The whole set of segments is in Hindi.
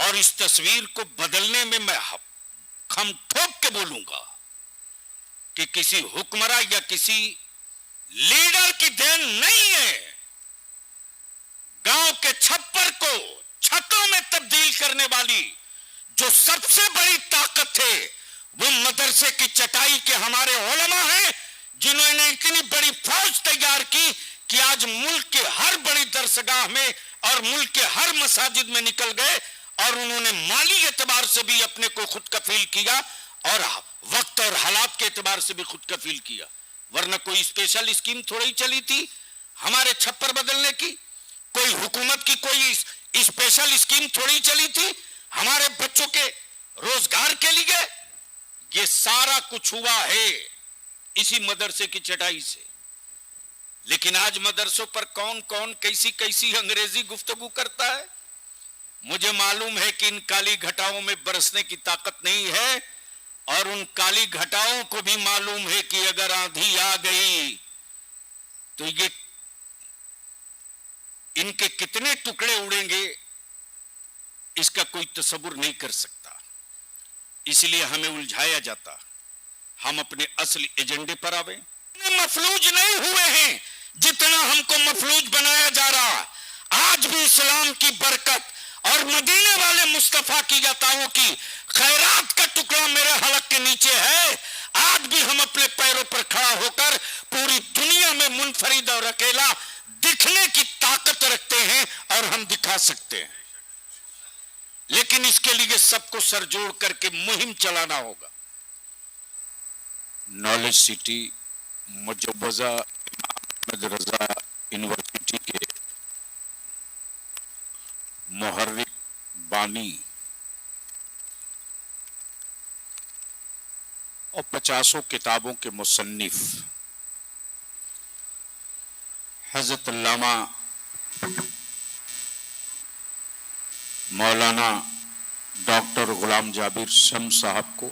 और इस तस्वीर को बदलने में मैं खम ठोक के बोलूंगा कि किसी हुक्मरान या किसी लीडर की देन नहीं है। गांव के छप्पर को छतों में तब्दील करने वाली जो सबसे बड़ी ताकत है वो मदरसे की चटाई के हमारे उलमा हैं, जिन्होंने इतनी बड़ी फौज तैयार की कि आज मुल्क के हर बड़ी दरसगाह में और मुल्क के हर मसाजिद में निकल गए और उन्होंने माली एतबार से भी अपने को खुद कफील किया और वक्त और हालात के एतबार से भी खुद कफील किया। वरना कोई स्पेशल स्कीम थोड़ी चली थी हमारे छप्पर बदलने की, कोई हुकूमत की कोई स्पेशल स्कीम थोड़ी चली थी हमारे बच्चों के रोजगार के लिए। ये सारा कुछ हुआ है इसी मदरसे की चटाई से। लेकिन आज मदरसों पर कौन कौन कैसी कैसी अंग्रेजी गुफ्तगू करता है। मुझे मालूम है कि इन काली घटाओं में बरसने की ताकत नहीं है और उन काली घटाओं को भी मालूम है कि अगर आंधी आ गई तो ये इनके कितने टुकड़े उड़ेंगे इसका कोई तसव्वुर नहीं कर सकता। इसलिए हमें उलझाया जाता, हम अपने असली एजेंडे पर आवे। मफलूज नहीं हुए हैं जितना हमको मफलूज बनाया जा रहा। आज भी इस्लाम की बरकत और मदीने वाले मुस्तफा की अताओं की खैरात का टुकड़ा मेरे हलक के नीचे है। आज भी हम अपने पैरों पर खड़ा होकर पूरी दुनिया में मुनफरिद और अकेला दिखने की ताकत रखते हैं और हम दिखा सकते हैं। लेकिन इसके लिए सबको सरजोड़ करके मुहिम चलाना होगा। नॉलेज सिटी मुजव्वजा अहमद रजा यूनिवर्सिटी के मुहर्रिक बानी और 50 किताबों के मुसन्निफ हजरत अल्लामा मौलाना डॉक्टर गुलाम जाबिर शम्स साहब को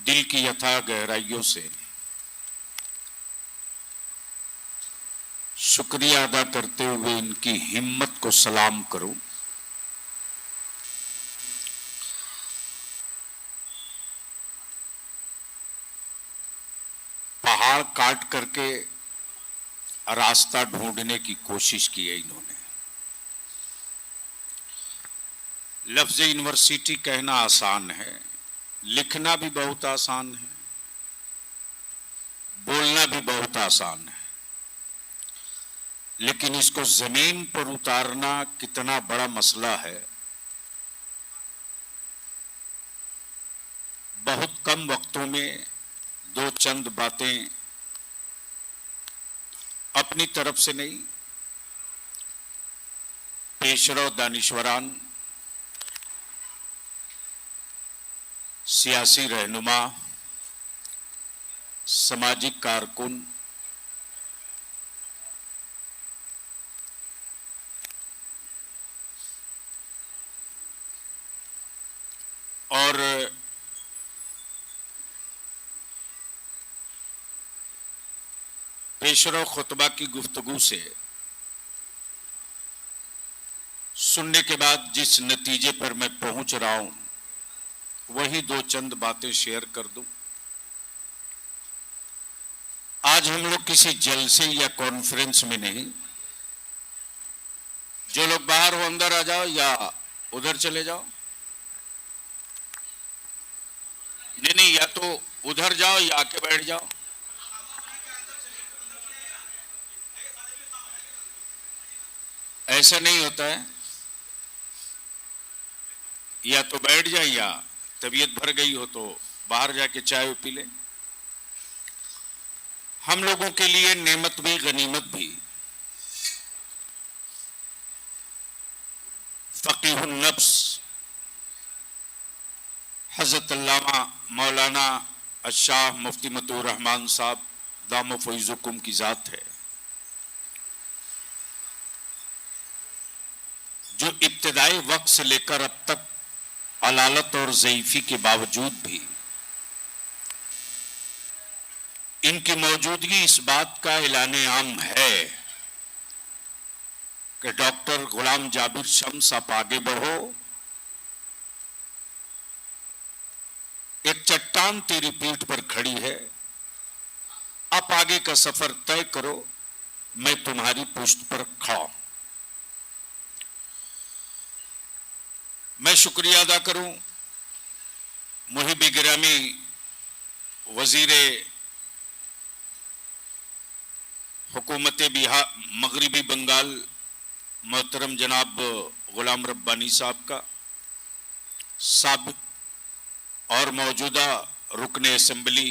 दिल की यथा गहराइयों से शुक्रिया अदा करते हुए इनकी हिम्मत को सलाम करूं। पहाड़ काट करके रास्ता ढूंढने की कोशिश की है इन्होंने। लफ्ज़ यूनिवर्सिटी कहना आसान है, लिखना भी बहुत आसान है, बोलना भी बहुत आसान है, लेकिन इसको जमीन पर उतारना कितना बड़ा मसला है। बहुत कम वक्तों में दो चंद बातें अपनी तरफ से नहीं, पेशरो दानिश्वरान, सियासी रहनुमा, सामाजिक कारकुन और पेशरो खुतबा की गुफ्तगू से सुनने के बाद जिस नतीजे पर मैं पहुंच रहा हूं वही दो चंद बातें शेयर कर दूं। आज हम लोग किसी जलसे या कॉन्फ्रेंस में नहीं, जो लोग बाहर हो अंदर आ जाओ या उधर चले जाओ। नहीं, या तो उधर जाओ या आके बैठ जाओ। ऐसा नहीं होता है, या तो बैठ जाए या तबीयत भर गई हो तो बाहर जाके चाय पी ले। हम लोगों के लिए नेमत भी गनीमत भी फकीहुन नफ्स हजरत अल्लामा मौलाना अशाह मुफ्ती मतूर रहमान साहब दामो फैज़ुकुम की जात है, जो इब्तिदाई वक्त से लेकर अब तक अलालत और ज़ईफ़ी के बावजूद भी इनकी मौजूदगी इस बात का ऐलान आम है कि डॉक्टर गुलाम जाबिर शम्स आप आगे बढ़ो, एक चट्टान तेरी पीठ पर खड़ी है, आप आगे का सफर तय करो, मैं तुम्हारी पुष्ट पर खड़ा हूं। मैं शुक्रिया अदा करूं मुहिब गिरामी वजीरे हुकूमत बिहार मगरिबी बंगाल मोहतरम जनाब गुलाम रब्बानी साहब का, साबिक और मौजूदा रुकने असेंबली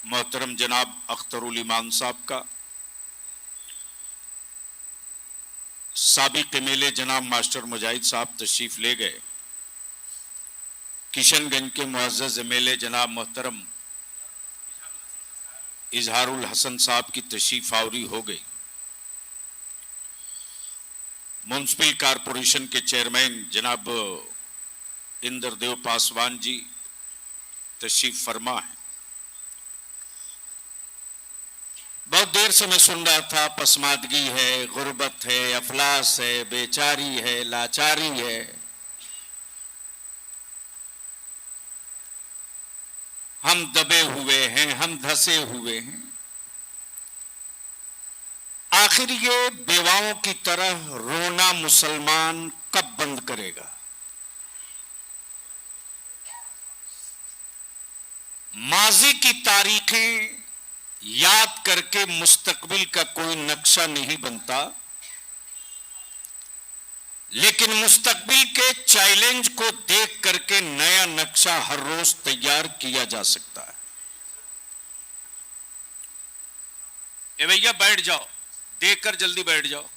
मोहतरम जनाब अख्तरुल ईमान साहब का, साबिक एमएलए जनाब मास्टर मुजाहिद साहब तशरीफ ले गए, किशनगंज के मुअज़्ज़ज़ एमएलए जनाब मोहतरम इजहारुल हसन साहब की तशरीफ आवरी हो गई, म्युनिसिपल कारपोरेशन के चेयरमैन जनाब इंद्रदेव पासवान जी तशरीफ फरमा है। बहुत देर से मैं सुन रहा था, पसमादगी है, गुर्बत है, अफलास है, बेचारी है, लाचारी है। हम दबे हुए हैं, हम धसे हुए हैं। आखिर ये बेवाओं की तरह रोना मुसलमान कब बंद करेगा? माजी की तारीखें याद करके मुस्तकबिल का कोई नक्शा नहीं बनता, लेकिन मुस्तकबिल के चैलेंज को देख करके नया नक्शा हर रोज तैयार किया जा सकता है। ए भैया बैठ जाओ, देखकर जल्दी बैठ जाओ।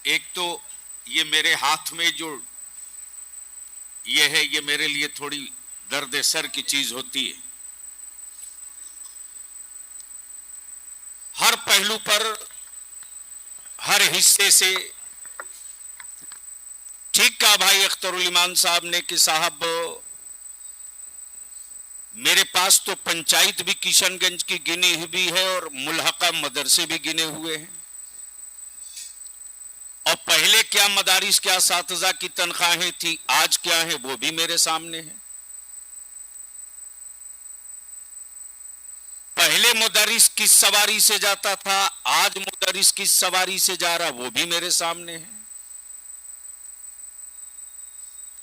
एक तो ये मेरे हाथ में जो ये है, ये मेरे लिए थोड़ी दर्द सर की चीज होती है। हर पहलू पर, हर हिस्से से ठीक कहा भाई अख्तरुल ईमान साहब ने कि साहब मेरे पास तो पंचायत भी किशनगंज की गिनी हुई है और मुल्हका मदरसे भी गिने हुए हैं, और पहले क्या मदारिस, क्या सातिज़ा की तनख्वाहें थी, आज क्या है वो भी मेरे सामने है। पहले मुदर्रिस किस सवारी से जाता था, आज मुदर्रिस किस सवारी से जा रहा, वो भी मेरे सामने है।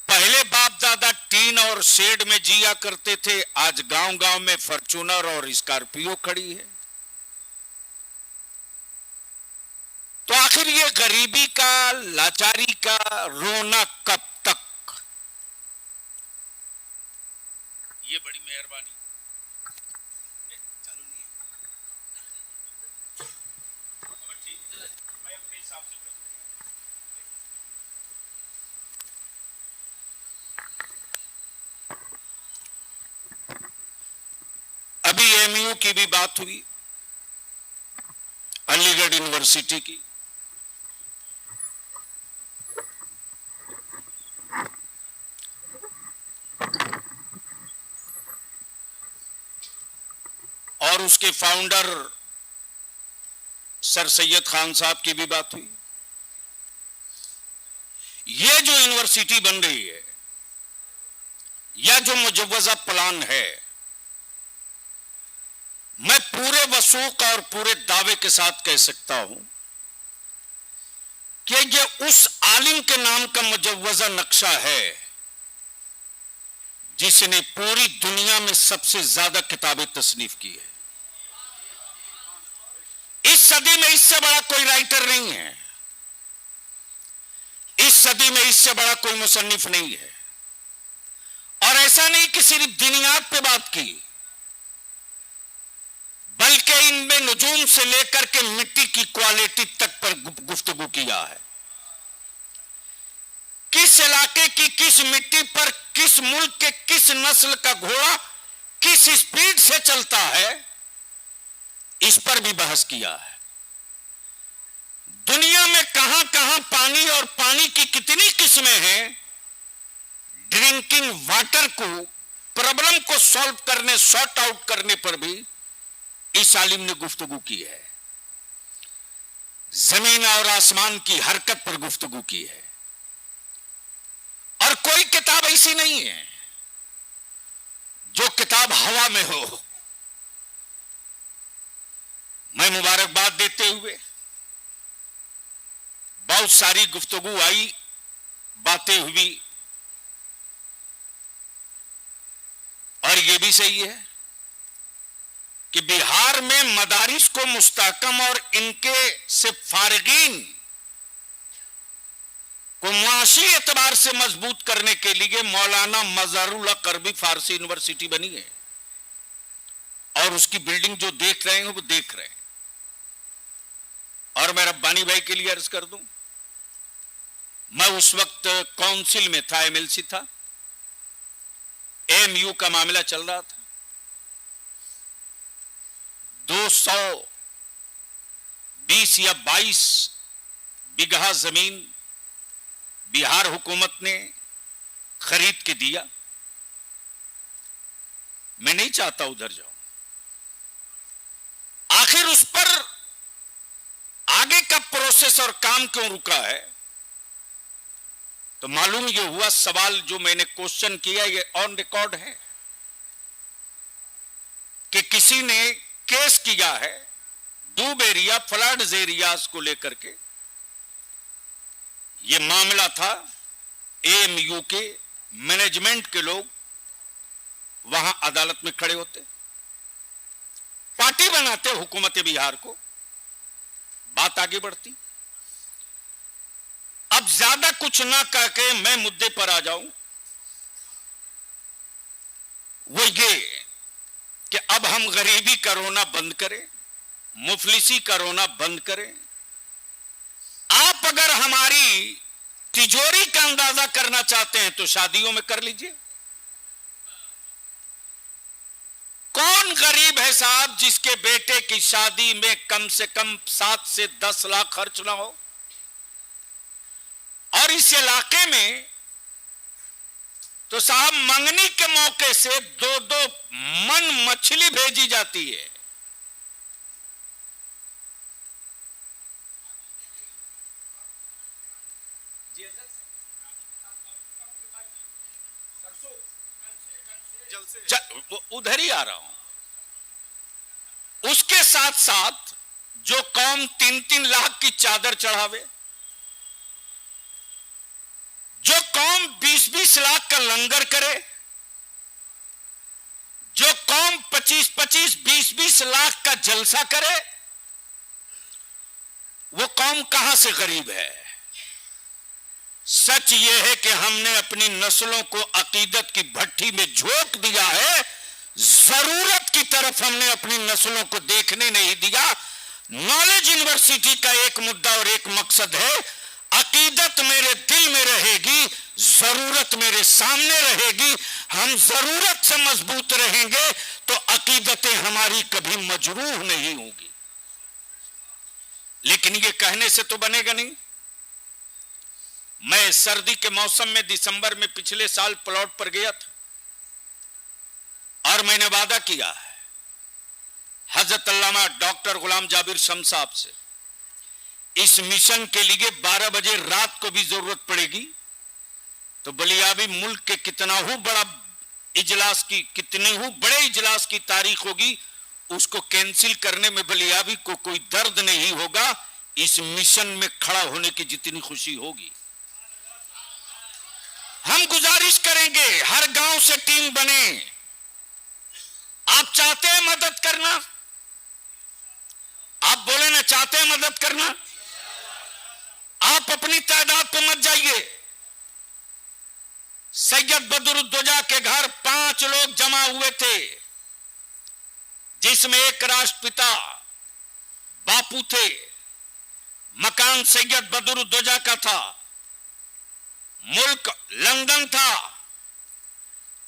पहले बाप दादा टीन और शेड में जिया करते थे, आज गांव गांव में फॉर्च्यूनर और स्कॉर्पियो खड़ी है। तो आखिर ये गरीबी का, लाचारी का रोना कब तक? ये बड़ी मेहरबानी। अभी एमयू की भी बात हुई, अलीगढ़ यूनिवर्सिटी की। और उसके फाउंडर सर सैयद खान साहब की भी बात हुई। ये जो यूनिवर्सिटी बन रही है, या जो मुजव्वजा प्लान है, मैं पूरे वसूख और पूरे दावे के साथ कह सकता हूं कि ये उस आलिम के नाम का मुजव्वजा नक्शा है जिसने पूरी दुनिया में सबसे ज्यादा किताबें तसनीफ की है। इस सदी में इससे बड़ा कोई राइटर नहीं है, इस सदी में इससे बड़ा कोई मुसन्निफ नहीं है। और ऐसा नहीं कि सिर्फ दिनियात पे बात की, बल्कि इनमें नुजूम से लेकर के मिट्टी की क्वालिटी तक पर गुफ्तगू किया है। किस इलाके की किस मिट्टी पर, किस मुल्क के किस नस्ल का घोड़ा किस स्पीड से चलता है, इस पर भी बहस किया है। दुनिया में कहां कहां पानी और पानी की कितनी किस्में हैं, ड्रिंकिंग वाटर को, प्रॉब्लम को सॉल्व करने, सॉर्ट आउट करने पर भी इस आलिम ने गुफ्तगू की है। जमीन और आसमान की हरकत पर गुफ्तगू की है। और कोई किताब ऐसी नहीं है जो किताब हवा में हो। मैं मुबारकबाद देते हुए, बहुत सारी गुफ्तगू आई, बातें हुई, और यह भी सही है कि बिहार में मदारिस को मुस्तहकम और इनके से फारिगीन को मुआशी एतबार से मजबूत करने के लिए मौलाना मज़हरुल हक अरबी फारसी यूनिवर्सिटी बनी है, और उसकी बिल्डिंग जो देख रहे हैं वो देख रहे हैं। और मैं रब्बानी भाई के लिए अर्ज कर दूं, मैं उस वक्त काउंसिल में था, एमएलसी था, एमयू का मामला चल रहा था। 220 या 22 बीघा जमीन बिहार हुकूमत ने खरीद के दिया। मैं नहीं चाहता उधर जाऊं। आखिर उस पर आगे का प्रोसेस और काम क्यों रुका है, तो मालूम ये हुआ, सवाल जो मैंने क्वेश्चन किया ये ऑन रिकॉर्ड है कि किसी ने केस किया है डूब एरिया, फ्लड एरियाज को लेकर के। ये मामला था, एएमयू के मैनेजमेंट के लोग वहां अदालत में खड़े होते, पार्टी बनाते हुकूमत बिहार को, बात आगे बढ़ती। अब ज्यादा कुछ ना कह के मैं मुद्दे पर आ जाऊं, वो ये कि अब हम गरीबी का रोना बंद करें, मुफलिसी का रोना बंद करें। आप अगर हमारी तिजोरी का अंदाजा करना चाहते हैं तो शादियों में कर लीजिए। कौन गरीब है साहब जिसके बेटे की शादी में कम से कम 7 से 10 लाख खर्च ना हो? और इस इलाके में तो साहब मंगनी के मौके से 2-2 मन मछली भेजी जाती है। उधर ही आ रहा हूं। उसके साथ साथ जो कौम 3-3 लाख की चादर चढ़ावे, जो कौम 20-20 लाख का लंगर करे, जो कौम 25-25, 20-20 लाख का जलसा करे, वो कौम कहां से गरीब है? सच यह है कि हमने अपनी नस्लों को अकीदत की भट्टी में झोंक दिया है, जरूरत की तरफ हमने अपनी नस्लों को देखने नहीं दिया। नॉलेज यूनिवर्सिटी का एक मुद्दा और एक मकसद है, अकीदत मेरे दिल में रहेगी, जरूरत मेरे सामने रहेगी। हम जरूरत से मजबूत रहेंगे तो अकीदतें हमारी कभी मजरूह नहीं होगी। लेकिन ये कहने से तो बनेगा नहीं। मैं सर्दी के मौसम में दिसंबर में पिछले साल प्लॉट पर गया था, और मैंने वादा किया है हजरत अल्लामा डॉक्टर गुलाम जाबिर शम्स साहब से, इस मिशन के लिए 12 बजे रात को भी जरूरत पड़ेगी तो बलियाबी मुल्क के कितने ही बड़े इजलास की तारीख होगी, उसको कैंसिल करने में बलियाबी को कोई दर्द नहीं होगा। इस मिशन में खड़ा होने की जितनी खुशी होगी। हम गुजारिश करेंगे हर गांव से टीम बने। आप चाहते हैं मदद करना? आप बोले ना, चाहते हैं मदद करना? आप अपनी तादाद पे मत जाइए। सैयद बदरुद्दोजा के घर 5 लोग जमा हुए थे, जिसमें एक राष्ट्रपिता बापू थे, मकान सैयद बदरुद्दोजा का था, मुल्क लंदन था,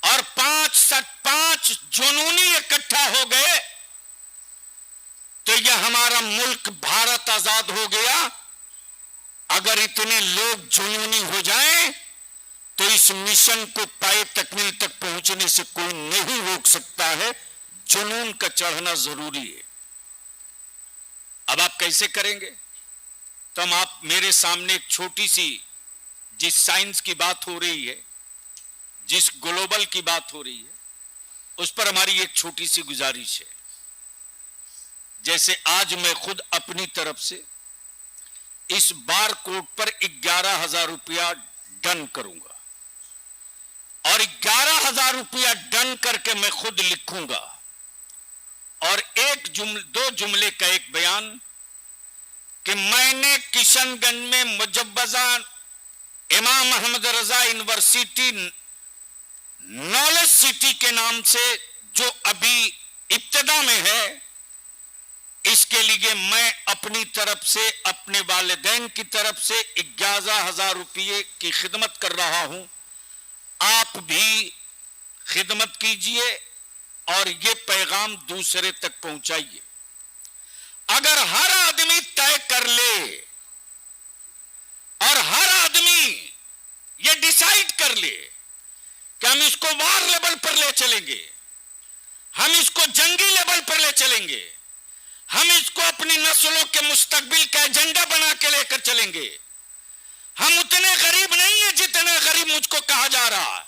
और 5 जुनूनी इकट्ठा हो गए तो यह हमारा मुल्क भारत आजाद हो गया। अगर इतने लोग जुनूनी हो जाएं तो इस मिशन को पाए तकमील तक पहुंचने से कोई नहीं रोक सकता है। जुनून का चढ़ना जरूरी है। अब आप कैसे करेंगे? तो हम आप मेरे सामने एक छोटी सी, जिस साइंस की बात हो रही है, जिस ग्लोबल की बात हो रही है, उस पर हमारी एक छोटी सी गुजारिश है। जैसे आज मैं खुद अपनी तरफ से इस बार कोड पर 11,000 रुपया डन करूंगा और 11,000 रुपया डन करके मैं खुद लिखूंगा और दो जुमले का एक बयान कि मैंने किशनगंज में मुजव्वजा इमाम अहमद रजा यूनिवर्सिटी नॉलेज सिटी के नाम से जो अभी इब्तिदा में है, इसके लिए मैं अपनी तरफ से, अपने वालिदैन की तरफ से 11,000 रुपये की खिदमत कर रहा हूं। आप भी खिदमत कीजिए और ये पैगाम दूसरे तक पहुंचाइए। अगर हर आदमी तय कर ले और हर आदमी ये डिसाइड कर ले कि हम इसको वार लेवल पर ले चलेंगे, हम इसको जंगी लेवल पर ले चलेंगे, हम इसको अपनी नस्लों के मुस्तकबिल का एजेंडा बना के लेकर चलेंगे। हम उतने गरीब नहीं है जितने गरीब मुझको कहा जा रहा है,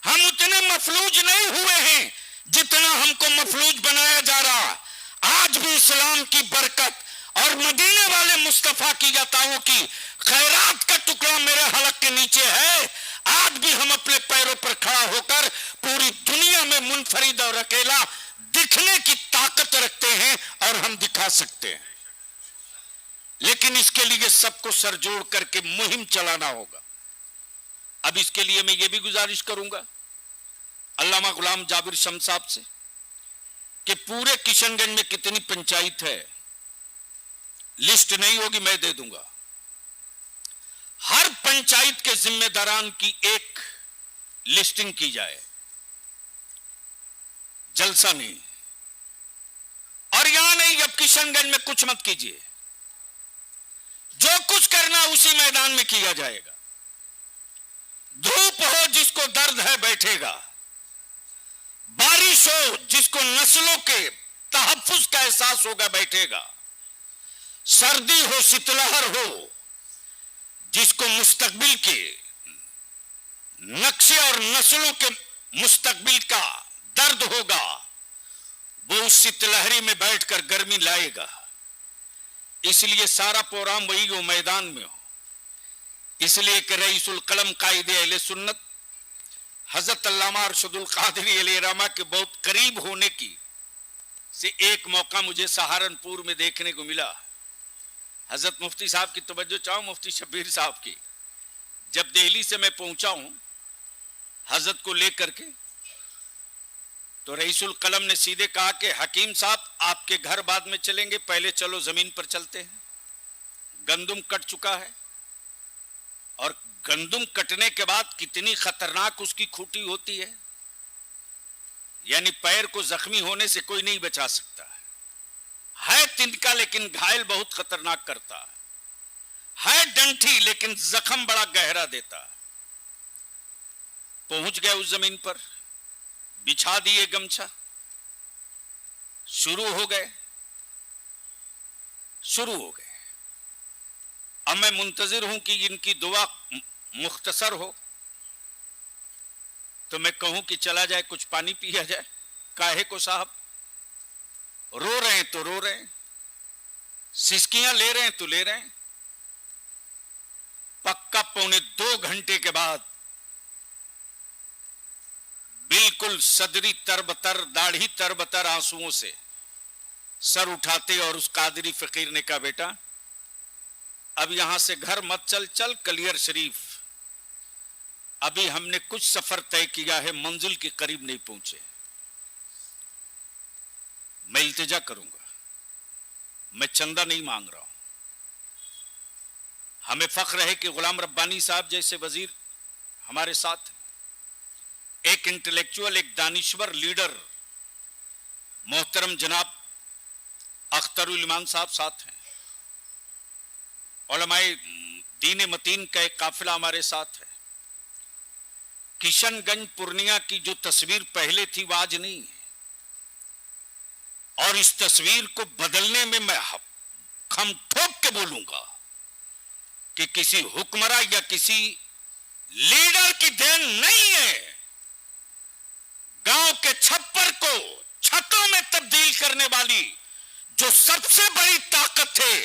हम उतने मफलूज नहीं हुए हैं जितना हमको मफलूज बनाया जा रहा। आज भी इस्लाम की बरकत और मदीने वाले मुस्तफा की अताओं की खैरात का टुकड़ा मेरे हलक के नीचे है। आज भी हम अपने पैरों पर खड़ा होकर पूरी दुनिया में मुनफरिद और अकेला दिखने की ताकत रखते हैं और हम दिखा सकते हैं, लेकिन इसके लिए सबको सर जोड़ करके मुहिम चलाना होगा। अब इसके लिए मैं ये भी गुजारिश करूंगा अल्लामा गुलाम जाबिर शम्स साहब से कि पूरे किशनगंज में कितनी पंचायत है, लिस्ट नहीं होगी, मैं दे दूंगा। हर पंचायत के जिम्मेदारान की एक लिस्टिंग की जाए, जलसा नहीं। और यहां नहीं, अब किशनगंज में कुछ मत कीजिए, जो कुछ करना उसी मैदान में किया जाएगा। धूप हो जिसको दर्द है बैठेगा, बारिश हो जिसको नस्लों के तहफ्फुज का एहसास होगा बैठेगा, सर्दी हो शीतलहर हो जिसको मुस्तकबिल के नक्शे और नस्लों के मुस्तकबिल का दर्द होगा, वो उस शीतलहरी में बैठकर गर्मी लाएगा। इसलिए सारा प्रोग्राम वही हो, मैदान में हो। इसलिए कि रईसुल कलम कायदे अहले सुन्नत हजरत अल्लामा अरशदुल कादरी अलैहिर्रहमा के बहुत करीब होने की से एक मौका मुझे सहारनपुर में देखने को मिला। हजरत मुफ्ती साहब की तवज्जो चाहूं, मुफ्ती शब्बीर साहब की। जब दिल्ली से मैं पहुंचा हूं हजरत को लेकर के, तो रईसुल कलम ने सीधे कहा कि हकीम साहब आपके घर बाद में चलेंगे, पहले चलो जमीन पर चलते हैं। गंदुम कट चुका है और गंदुम कटने के बाद कितनी खतरनाक उसकी खूंटी होती है, यानी पैर को जख्मी होने से कोई नहीं बचा सकता है तिनका, लेकिन घायल बहुत खतरनाक करता है डंठी, लेकिन जख्म बड़ा गहरा देता। पहुंच गए उस जमीन पर, बिछा दिए गमछा, शुरू हो गए। अब मैं मुंतजिर हूं कि इनकी दुआ मुख्तसर हो, तो मैं कहूं कि चला जाए कुछ पानी पिया जाए। काहे को साहब, रो रहे हैं तो रो रहे हैं, सिसकियां ले रहे हैं तो ले रहे हैं। पक्का 2.25 घंटे के बाद बिल्कुल सदरी तरबतर, दाढ़ी तरबतर आंसुओं से सर उठाते और उस कादरी फकीर ने कहा, बेटा अब यहां से घर मत चल, चल कलियर शरीफ। अभी हमने कुछ सफर तय किया है, मंजिल के करीब नहीं पहुंचे। मैं इल्तिजा करूंगा, मैं चंदा नहीं मांग रहा हूं। हमें फख्र है कि गुलाम रब्बानी साहब जैसे वजीर हमारे साथ, एक इंटेलेक्चुअल, एक दानिश्वर लीडर मोहतरम जनाब अख्तरुल ईमान साहब साथ हैं, उलमाए दीन मतीन का एक काफिला हमारे साथ है। किशनगंज पूर्णिया की जो तस्वीर पहले थी वो आज नहीं है, और इस तस्वीर को बदलने में मैं खम ठोक के बोलूंगा कि किसी हुक्मरान या किसी लीडर की देन नहीं है। गांव के छप्पर को छतों में तब्दील करने वाली जो सबसे बड़ी ताकत है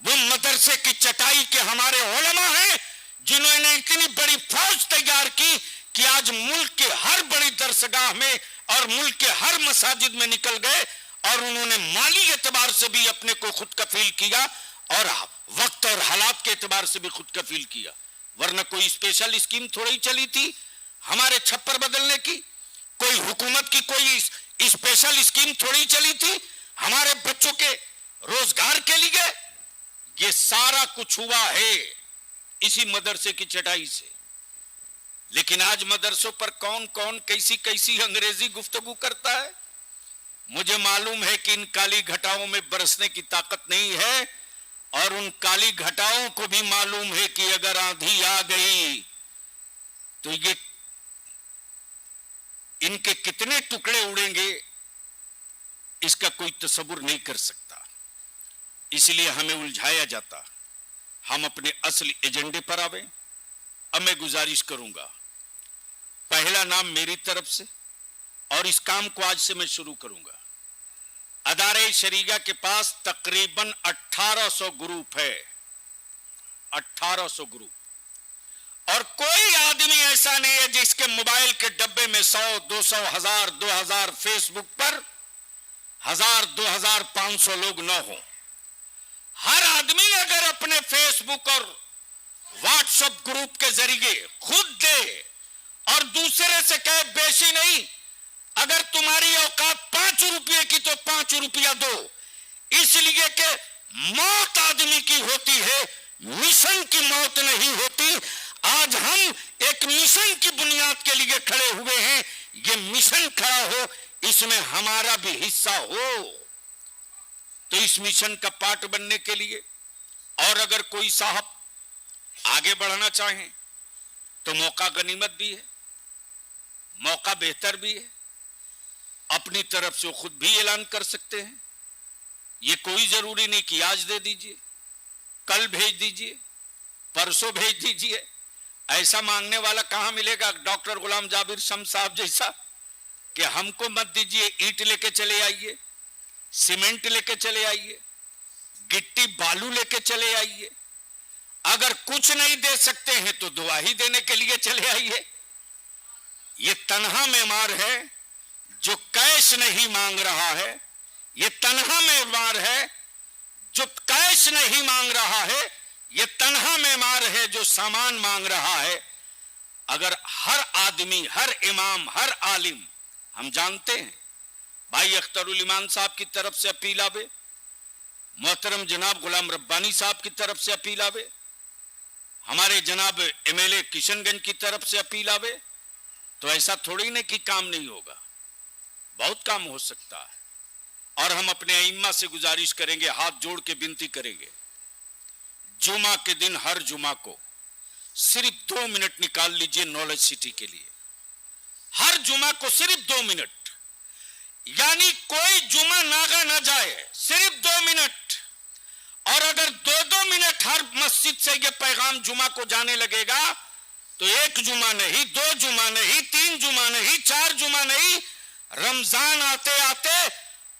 वो मदरसे की चटाई के हमारे उलमा हैं, जिन्होंने इतनी बड़ी फौज तैयार की कि आज मुल्क के हर बड़ी दरसगाह में और मुल्क के हर मसाजिद में निकल गए और उन्होंने माली एतबार से भी अपने को खुद कफील किया और वक्त और हालात के एतबार से भी खुद कफील किया। वरना कोई स्पेशल स्कीम थोड़ी चली थी हमारे छप्पर बदलने की, कोई हुकूमत की कोई स्पेशल स्कीम थोड़ी चली थी हमारे बच्चों के रोजगार के लिए। ये सारा कुछ हुआ है इसी मदरसे की चटाई से। लेकिन आज मदरसों पर कौन कौन कैसी कैसी अंग्रेजी गुफ्तगू करता है। मुझे मालूम है कि इन काली घटाओं में बरसने की ताकत नहीं है और उन काली घटाओं को भी मालूम है कि अगर आंधी आ गई तो ये इनके कितने टुकड़े उड़ेंगे इसका कोई तसव्वुर नहीं कर सकता। इसलिए हमें उलझाया जाता। हम अपने असली एजेंडे पर आवे। अब मैं गुजारिश करूंगा, पहला नाम मेरी तरफ से, और इस काम को आज से मैं शुरू करूंगा। अदारे शरीया के पास तकरीबन 1800 ग्रुप है, 1800 ग्रुप, और कोई आदमी ऐसा नहीं है जिसके मोबाइल के डब्बे में 100, 200, 1000, 2000 फेसबुक पर 1000, 2000, 500 लोग न हो। हर आदमी अगर अपने फेसबुक और व्हाट्सएप ग्रुप के जरिए खुद दे और दूसरे से कहे बेशी नहीं, अगर तुम्हारी औकात 5 रुपये की तो 5 रुपया दो, इसलिए कि मौत आदमी की होती है, मिशन की मौत नहीं होती। आज हम एक मिशन की बुनियाद के लिए खड़े हुए हैं। ये मिशन खड़ा हो, इसमें हमारा भी हिस्सा हो। तो इस मिशन का पार्ट बनने के लिए, और अगर कोई साहब आगे बढ़ना चाहें तो मौका गनीमत भी है, मौका बेहतर भी है। अपनी तरफ से खुद भी ऐलान कर सकते हैं। ये कोई जरूरी नहीं कि आज दे दीजिए, कल भेज दीजिए, परसों भेज दीजिए। ऐसा मांगने वाला कहां मिलेगा डॉक्टर गुलाम जाबिर शम्स साहब जैसा कि हमको मत दीजिए, ईंट लेके चले आइए, सीमेंट लेके चले आइए, गिट्टी बालू लेके चले आइए। अगर कुछ नहीं दे सकते हैं तो दुआ ही देने के लिए चले आइए। ये तन्हा मेमार है जो कैश नहीं मांग रहा है, ये तन्हा मेमार है जो कैश नहीं मांग रहा है, ये तन्हा मेमार है जो सामान मांग रहा है। अगर हर आदमी, हर इमाम, हर आलिम, हम जानते हैं भाई अख्तरुल ईमान साहब की तरफ से अपील आवे, मोहतरम जनाब गुलाम रब्बानी साहब की तरफ से अपील आवे, हमारे जनाब एमएलए किशनगंज की तरफ से अपील आवे, तो ऐसा थोड़ी नहीं कि काम नहीं होगा, बहुत काम हो सकता है। और हम अपने अइम्मा से गुजारिश करेंगे, हाथ जोड़ के विनती करेंगे, जुमा के दिन हर जुमा को सिर्फ 2 मिनट निकाल लीजिए नॉलेज सिटी के लिए। हर जुमा को सिर्फ 2 मिनट, यानी कोई जुमा नागा ना जाए, सिर्फ 2 मिनट। और अगर 2-2 मिनट हर मस्जिद से ये पैगाम जुमा को जाने लगेगा तो 1 जुमा नहीं, 2 जुमा नहीं, 3 जुमा नहीं, 4 जुमा नहीं, रमजान आते आते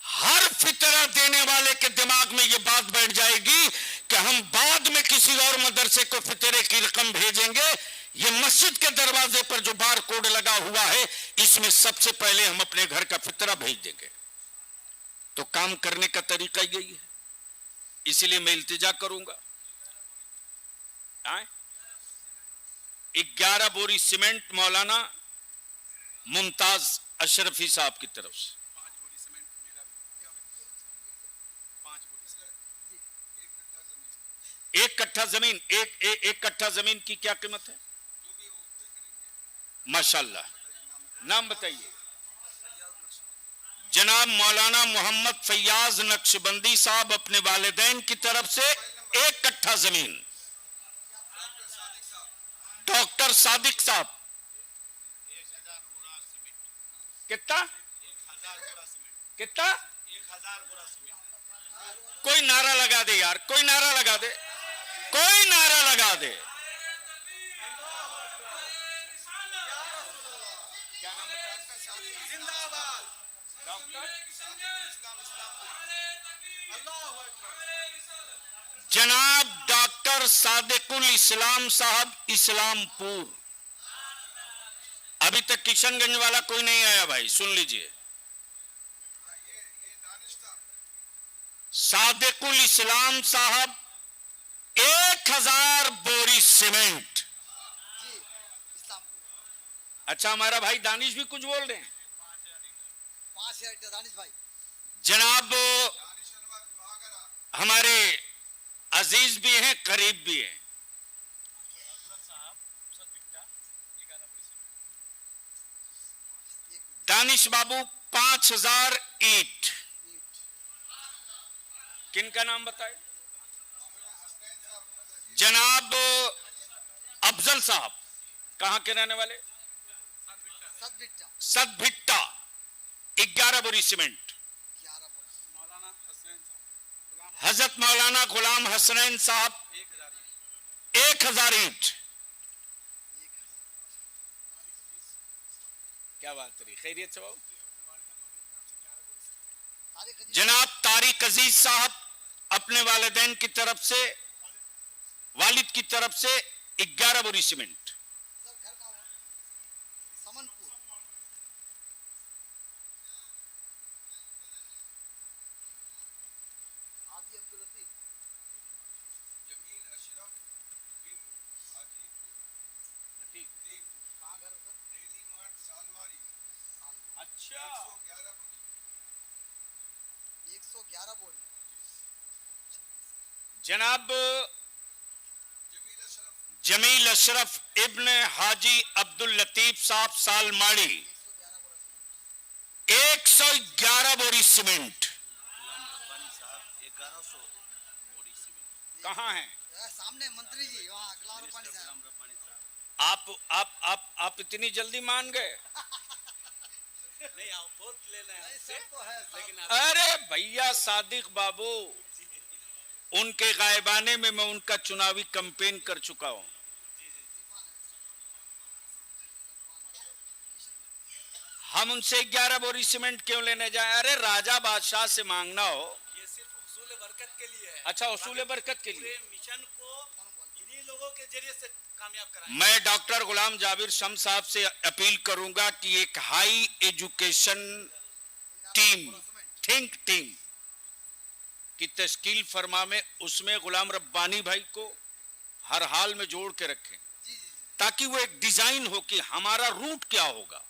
हर फितरा देने वाले के दिमाग में ये बात बैठ जाएगी कि हम बाद में किसी और मदरसे को फितरे की रकम भेजेंगे। ये मस्जिद के दरवाजे पर जो बार कोड लगा हुआ है, इसमें सबसे पहले हम अपने घर का फितरा भेज देंगे। तो काम करने का तरीका यही है। इसलिए मैं इल्तिजा करूंगा, 11 बोरी सीमेंट मौलाना मुमताज अशरफी साहब की तरफ से, 1 कट्ठा जमीन, एक कट्ठा जमीन की क्या कीमत है? माशाल्लाह, नाम बताइए। जनाब मौलाना मोहम्मद फैयाज नक्शबंदी साहब अपने वालिदैन की तरफ से 1 कट्ठा जमीन। डॉक्टर सादिक साहब कितना? कितना? कोई नारा लगा दे यार, कोई नारा लगा दे, कोई नारा लगा डॉक्टर सादिकुल इस्लाम साहब, इस्लामपुर। अभी तक किशनगंज वाला कोई नहीं आया भाई, सुन लीजिए। सादिकुल इस्लाम साहब 1000 बोरी सीमेंट। अच्छा, हमारा भाई दानिश भी कुछ बोल रहे हैं। 5,000 दानिश भाई। जनाब हमारे अजीज भी हैं, करीब भी हैं। दानिश बाबू 5000 ईंट। किन का नाम बताए? जनाब अफजल साहब, कहां के रहने वाले? सदभिट्टा 11 बोरी सीमेंट। हजरत मौलाना गुलाम हसनैन साहब 1000 ईंट। क्या बात रही, खैरियत से बाबू? जनाब तारिक अजीज साहब अपने वालिदैन की तरफ से, वालिद की तरफ से 11 बोरी सीमेंट। अच्छा, 111 बोरी। जनाब जमील अशरफ इब्न हाजी अब्दुल लतीफ साहब सालमाड़ी 111 बोरी सीमेंट। कहाँ हैं? सामने मंत्री जी, वहाँ गुलाम रब्बानी साहब। आप इतनी जल्दी मान गए? नहीं, आप बहुत लेना है, सब तो है, लेकिन अरे भैया सादिक बाबू, उनके गायबाने में मैं उनका चुनावी कैंपेन कर चुका हूं। हम उनसे 11 बोरी सीमेंट क्यों लेने जाए? अरे राजा बादशाह से मांगना हो, ये सिर्फ हुसूल बरकत के लिए है। अच्छा, हुसूल बरकत के लिए मिशन को इन्हीं लोगों के जरिए से कामयाब कराएं। मैं डॉक्टर गुलाम जाबिर शम्स साहब से अपील करूंगा कि एक high education team, think team की तश्कील फरमा में, उसमें गुलाम रब्बानी भाई को हर हाल में जोड़ के रखें, ताकि वो एक डिजाइन हो कि हमारा रूट क्या होगा।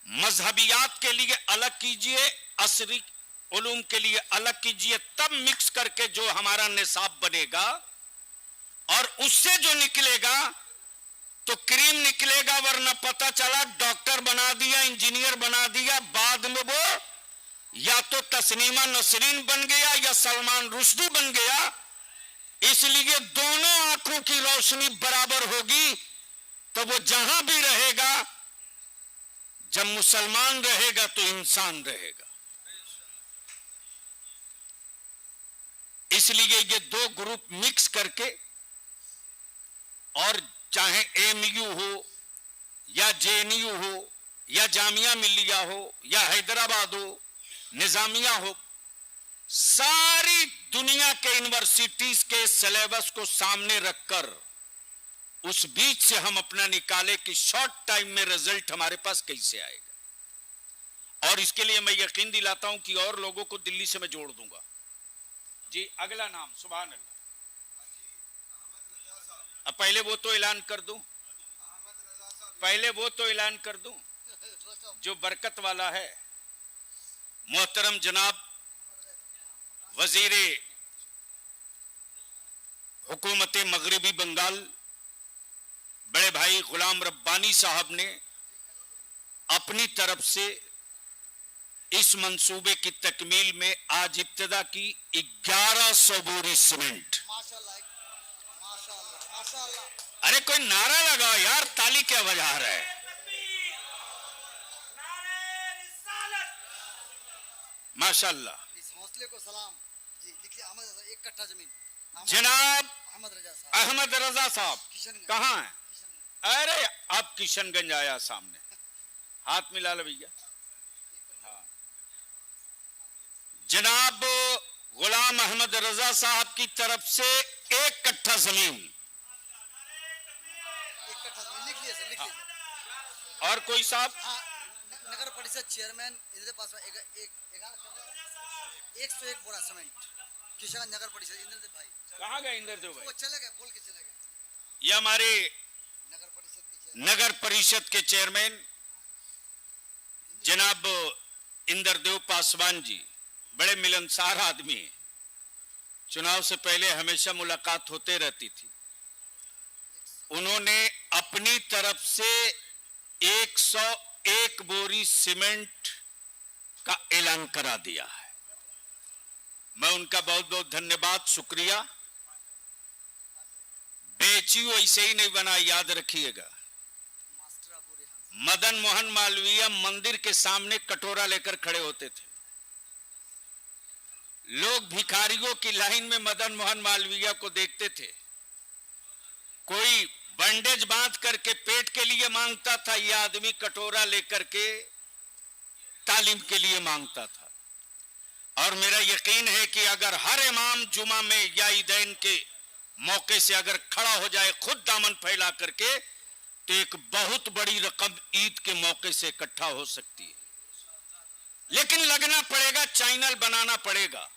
मजहबियात के लिए अलग कीजिए, असरी उलूम के लिए अलग कीजिए, तब मिक्स करके जो हमारा निसाब बनेगा, और उससे जो निकलेगा तो क्रीम निकलेगा, वरना पता चला डॉक्टर बना दिया, इंजीनियर बना दिया, बाद में वो या तो तस्नीमा नसरीन बन गया या सलमान रुश्दी बन गया। इसलिए दोनों आंखों की रोशनी बराबर होगी तो वो जहां भी रहेगा, जब मुसलमान रहेगा तो इंसान रहेगा। इसलिए ये दो ग्रुप मिक्स करके, और चाहे एमयू हो या जेएनयू हो या जामिया मिल्लिया हो या हैदराबाद हो, निजामिया हो, सारी दुनिया के यूनिवर्सिटीज के सिलेबस को सामने रखकर उस बीच से हम अपना निकाले कि शॉर्ट टाइम में रिजल्ट हमारे पास कैसे आएगा। और इसके लिए मैं यकीन दिलाता हूं कि और लोगों को दिल्ली से मैं जोड़ दूंगा। जी, अगला नाम, सुभान अल्लाह। अब पहले वो तो ऐलान कर दूं, पहले वो तो ऐलान कर दूं जो बरकत वाला है। मोहतरम जनाब वजीर हुकूमत मगरिबी बंगाल बड़े भाई गुलाम रब्बानी साहब ने अपनी तरफ से इस मंसूबे की तकमील में आज इब्तिदा की 1100 बोरी सीमेंट। माशाल्लाह, माशाल्लाह, माशाल्लाह। अरे कोई नारा लगाओ यार, ताली क्या बजा रहा है? माशाल्लाह। इस हौसले को सलाम। जी, लिखिए अहमद रजा, 1 कट्ठा जमीन। जनाब अहमद रजा साहब, अहमद रजा साहब किशनगंज। कहाँ है? अरे अब किशनगंज आया सामने, हाथ मिला लो भैया। हाँ। जनाब गुलाम अहमद रजा साहब की तरफ से 1 कट्ठा जमीन। 1 कट्ठा जमीन लिख लीजिए, लिख लीजिए। और कोई साहब? हाँ, नगर परिषद चेयरमैन इधर पास में 101 बोरा सीमेंट किशनगंज नगर परिषद इंद्रदेव भाई। कहाँ गए इंद्रदेव भाई? वो चले गए, बोल के चले गए। ये हमारे नगर परिषद के चेयरमैन नगर परिषद के चेयरमैन जनाब इंद्रदेव पासवान जी, बड़े मिलनसार आदमी हैं। चुनाव से पहले हमेशा मुलाकात होते रहती थी। उन्होंने अपनी तरफ से 101 बोरी सीमेंट का ऐलान करा दिया है। मैं उनका बहुत बहुत धन्यवाद, शुक्रिया। बेची वैसे ही नहीं बना, याद रखिएगा। मास्टर अबू रेहान मदन मोहन मालवीय मंदिर के सामने कटोरा लेकर खड़े होते थे। लोग भिखारियों की लाइन में मदन मोहन मालवीय को देखते थे। कोई बैंडेज बांध करके पेट के लिए मांगता था, यह आदमी कटोरा लेकर के तालीम के लिए मांगता था। और मेरा यकीन है कि अगर हर इमाम जुमा में या ईदैन के मौके से अगर खड़ा हो जाए खुद दामन फैला करके, तो एक बहुत बड़ी रकम ईद के मौके से इकट्ठा हो सकती है। लेकिन लगना पड़ेगा, चैनल बनाना पड़ेगा।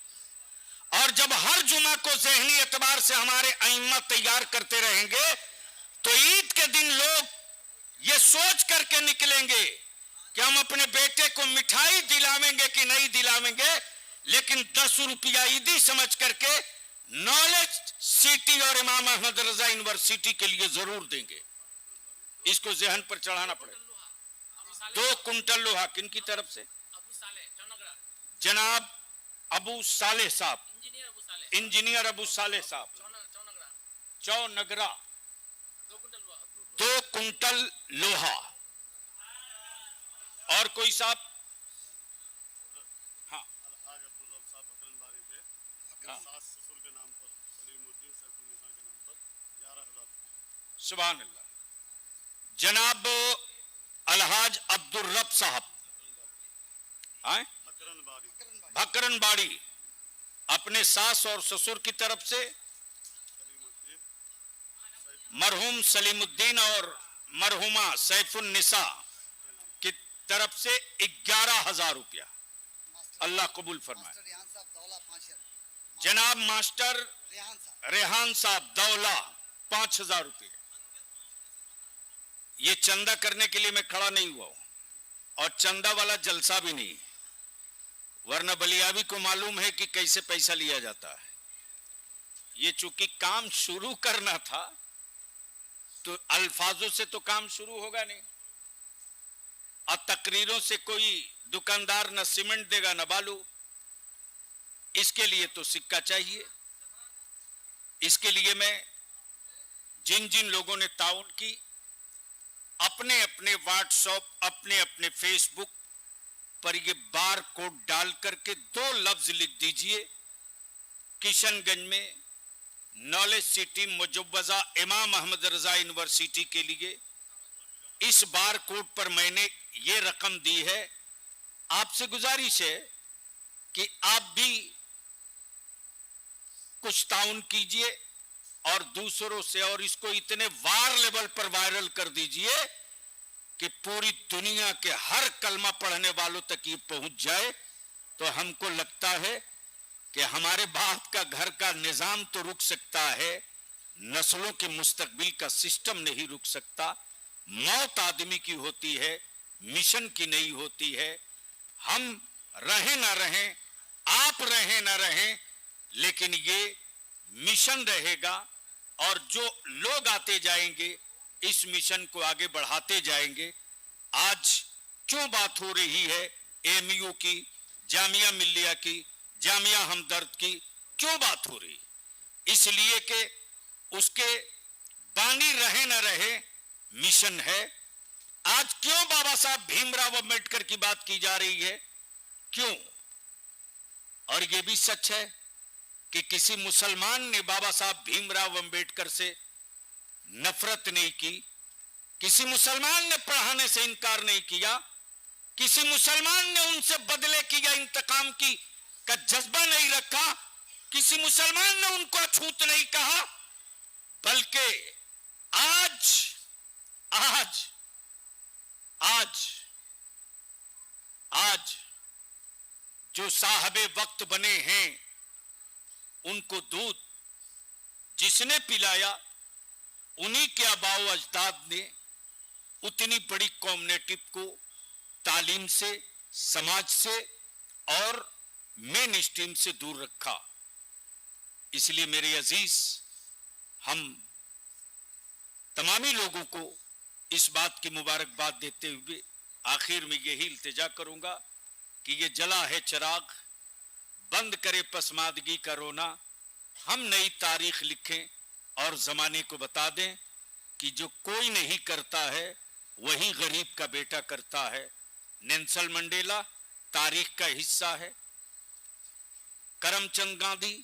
और जब हर जुमा को ज़हनी एतबार से हमारे अइम्मा तैयार करते रहेंगे, तो ईद के दिन लोग ये सोच करके निकलेंगे कि हम अपने बेटे को मिठाई दिलावेंगे कि नहीं दिलावेंगे, लेकिन 10 रुपया ईदी समझ करके नॉलेज सिटी और इमाम अहमद रजा यूनिवर्सिटी के लिए जरूर देंगे। इसको जहन पर चढ़ाना पड़ेगा। 2 कुंटल लोहा किनकी तरफ से? जनाब अबू सालेह साहब, इंजीनियर अबू सालेह साहब, चौनगरा। 2 कुंटल लोहा। और कोई साहब? हाँ, सुभान अल्लाह। जनाब अलहाज अब्दुल रब साहब भकरनबाड़ी, अपने सास और ससुर की तरफ से मरहूम सलीमुद्दीन और मरहुमा सैफुन्निसा की तरफ से 11,000 रुपया। अल्लाह कबूल फरमाए। मास्टर रेहान साहब दौला 5,000। जनाब मास्टर रेहान साहब दौला 5,000 रुपये। ये चंदा करने के लिए मैं खड़ा नहीं हुआ हूं, और चंदा वाला जलसा भी नहीं, वरना बलियाबी को मालूम है कि कैसे पैसा लिया जाता है। ये चूंकि काम शुरू करना था, तो अल्फाजों से तो काम शुरू होगा नहीं, और तकरीरों से कोई दुकानदार न सीमेंट देगा न बालू। इसके लिए तो सिक्का चाहिए। इसके लिए मैं जिन जिन लोगों ने ताउन की, अपने अपने व्हाट्सएप, अपने अपने फेसबुक पर ये बार कोड डाल करके 2 लफ्ज लिख दीजिए, किशनगंज में नॉलेज सिटी मुजव्वजा इमाम अहमद रजा यूनिवर्सिटी के लिए इस बार कोड पर मैंने ये रकम दी है। आपसे गुजारिश है कि आप भी कुछ ताउन कीजिए और दूसरों से, और इसको इतने वार लेवल पर वायरल कर दीजिए कि पूरी दुनिया के हर कलमा पढ़ने वालों तक ये पहुंच जाए। तो हमको लगता है कि हमारे बाद का घर का निजाम तो रुक सकता है, नस्लों के मुस्तकबिल का सिस्टम नहीं रुक सकता। मौत आदमी की होती है, मिशन की नहीं होती है। हम रहें ना रहें, आप रहें ना रहें, लेकिन ये मिशन रहेगा, और जो लोग आते जाएंगे इस मिशन को आगे बढ़ाते जाएंगे। आज क्यों बात हो रही है एमयू की, जामिया मिल्लिया की, जामिया हमदर्द की, क्यों बात हो रही? इसलिए कि उसके बानी रहे न रहे मिशन है। आज क्यों बाबा साहब भीमराव अंबेडकर की बात की जा रही है? क्यों? और यह भी सच है कि किसी मुसलमान ने बाबा साहब भीमराव अंबेडकर से नफरत नहीं की, किसी मुसलमान ने पढ़ाने से इनकार नहीं किया, किसी मुसलमान ने उनसे बदले की या इंतकाम की का जज्बा नहीं रखा। किसी मुसलमान ने उनको अछूत नहीं कहा, बल्कि आज आज आज आज जो साहबे वक्त बने हैं, उनको दूध जिसने पिलाया, उन्हीं के आबाओ अजदाद ने उतनी बड़ी कम्युनिटी को तालीम से, समाज से और मेन स्ट्रीम से दूर रखा। इसलिए मेरे अजीज, हम तमामी लोगों को इस बात की मुबारकबाद देते हुए आखिर में यही इल्तिजा करूंगा कि ये जला है चिराग, बंद करे पसमादगी का रोना। हम नई तारीख लिखें और जमाने को बता दें कि जो कोई नहीं करता है वही गरीब का बेटा करता है। नेल्सन मंडेला तारीख का हिस्सा है, करमचंद गांधी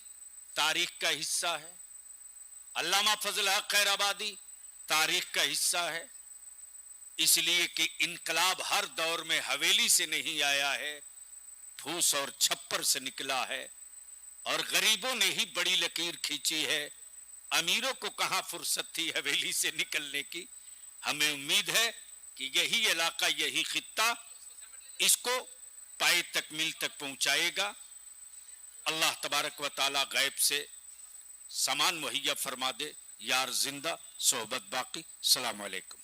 तारीख का हिस्सा है, अल्लामा फजल हक खैराबादी तारीख का हिस्सा है। इसलिए कि इनकलाब हर दौर में हवेली से नहीं आया है, फूस और छप्पर से निकला है, और गरीबों ने ही बड़ी लकीर खींची है। अमीरों को कहां फुर्सत थी हवेली से निकलने की। हमें उम्मीद है कि यही इलाका, यही खित्ता इसको पाए तकमील तक पहुंचाएगा। अल्लाह तबारक व ताला गैब से सामान मुहैया फरमा दे। यार जिंदा, सोहबत बाकी। सलाम अलैकुम।